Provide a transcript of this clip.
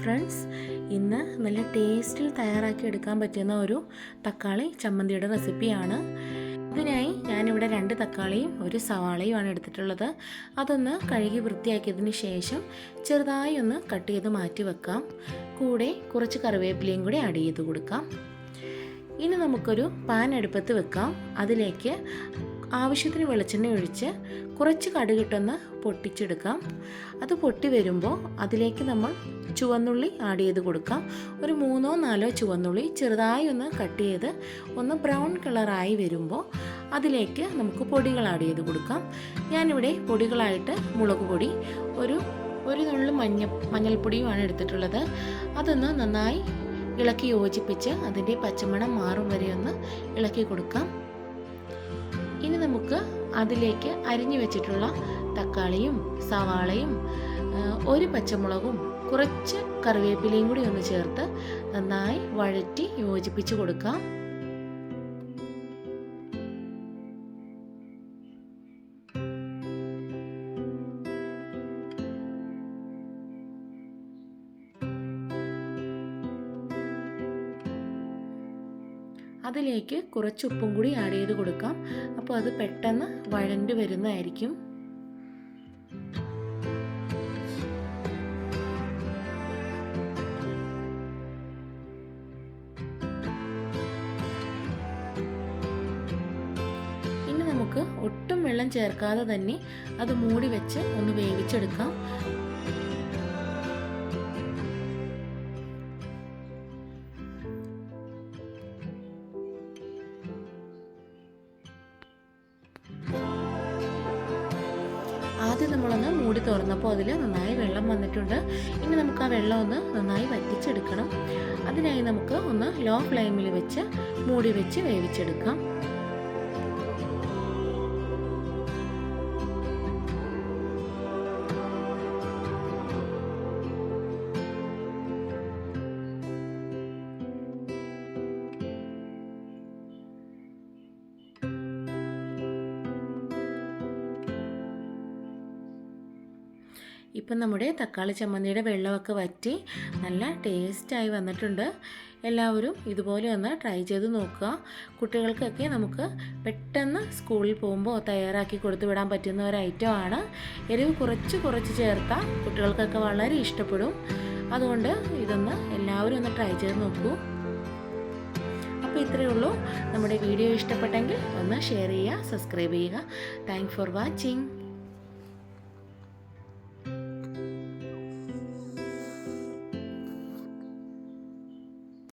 Friends, ഇന്ന് നല്ല ടേസ്റ്റിൽ തയ്യാറാക്കി എടുക്കാൻ പറ്റുന്ന ഒരു തക്കാളി ചമ്മന്തിയുടെ റെസിപ്പിയാണ്. അതിനായി ഞാനിവിടെ 2 തക്കാളിയും 1 സവാളയുമാണ് എടുത്തിട്ടുള്ളത്. അതൊന്ന് കഴുകി വൃത്തിയാക്കിയതിന് ശേഷം ചെറുതായി ഒന്ന് കട്ട് ചെയ്ത് മാറ്റി വെക്കാം. കൂടെ കുറച്ച് കറിവേപ്പിലയും കൂടി ആഡ് ചെയ്ത് കൊടുക്കാം. ഇനി നമുക്കൊരു പാൻ അടുപ്പത്ത് വെക്കാം. അതിലേക്ക് ആവശ്യത്തിന് വെളിച്ചെണ്ണ ഒഴിച്ച് കുറച്ച് കടുകിട്ടൊന്ന് പൊട്ടിച്ചെടുക്കാം. അത് പൊട്ടി വരുമ്പോൾ അതിലേക്ക് നമ്മൾ ചുവന്നുള്ളി ആഡ് ചെയ്ത് കൊടുക്കാം. ഒരു 3-4 ചുവന്നുള്ളി ചെറുതായി ഒന്ന് കട്ട് ചെയ്ത് ഒന്ന് ബ്രൗൺ കളറായി വരുമ്പോൾ അതിലേക്ക് നമുക്ക് പൊടികൾ ആഡ് ചെയ്ത് കൊടുക്കാം. ഞാനിവിടെ പൊടികളായിട്ട് മുളക് പൊടി, ഒരു നുള്ളു മഞ്ഞൾപ്പൊടിയുമാണ് എടുത്തിട്ടുള്ളത്. അതൊന്ന് നന്നായി ഇളക്കി യോജിപ്പിച്ച് അതിൻ്റെ പച്ചമണം മാറും വരെ ഒന്ന് ഇളക്കി കൊടുക്കാം. ഇനി നമുക്ക് അതിലേക്ക് അരിഞ്ഞു വെച്ചിട്ടുള്ള തക്കാളിയും സവാളയും 1 പച്ചമുളകും കുറച്ച് കറിവേപ്പിലയും കൂടി ഒന്ന് ചേർത്ത് നന്നായി വഴറ്റി യോജിപ്പിച്ച് കൊടുക്കാം. അതിലേക്ക് കുറച്ച് ഉപ്പും കൂടി ആഡ് ചെയ്ത് കൊടുക്കാം. അപ്പോൾ അത് പെട്ടെന്ന് വഴണ്ട് വരുന്നതായിരിക്കും. ഇനി നമുക്ക് ഒട്ടും വെള്ളം ചേർക്കാതെ തന്നെ അത് മൂടി വെച്ച് ഒന്ന് വേവിച്ചെടുക്കാം. ആദ്യം നമ്മളൊന്ന് മൂടി തുറന്നപ്പോൾ അതിൽ നന്നായി വെള്ളം വന്നിട്ടുണ്ട്. ഇനി നമുക്ക് ആ വെള്ളം ഒന്ന് നന്നായി വറ്റിച്ചെടുക്കണം. അതിനായി നമുക്ക് ഒന്ന് ലോ ഫ്ലെയിമിൽ വെച്ച് മൂടി വെച്ച് വേവിച്ചെടുക്കാം. ഇപ്പം നമ്മുടെ തക്കാളി ചമ്മന്തിയുടെ വെള്ളമൊക്കെ വറ്റി നല്ല ടേസ്റ്റായി വന്നിട്ടുണ്ട്. എല്ലാവരും ഇതുപോലെ ഒന്ന് ട്രൈ ചെയ്ത് നോക്കുക. കുട്ടികൾക്കൊക്കെ നമുക്ക് പെട്ടെന്ന് സ്കൂളിൽ പോകുമ്പോൾ തയ്യാറാക്കി കൊടുത്തു വിടാൻ പറ്റുന്ന ഒരു ഐറ്റമാണ്. എരിവ് കുറച്ച് ചേർത്താൽ കുട്ടികൾക്കൊക്കെ വളരെ ഇഷ്ടപ്പെടും. അതുകൊണ്ട് ഇതൊന്ന് എല്ലാവരും ഒന്ന് ട്രൈ ചെയ്ത് നോക്കൂ. അപ്പോൾ ഇത്രയേ ഉള്ളൂ. നമ്മുടെ വീഡിയോ ഇഷ്ടപ്പെട്ടെങ്കിൽ ഒന്ന് ഷെയർ ചെയ്യുക, സബ്സ്ക്രൈബ് ചെയ്യുക. Thanks for watching.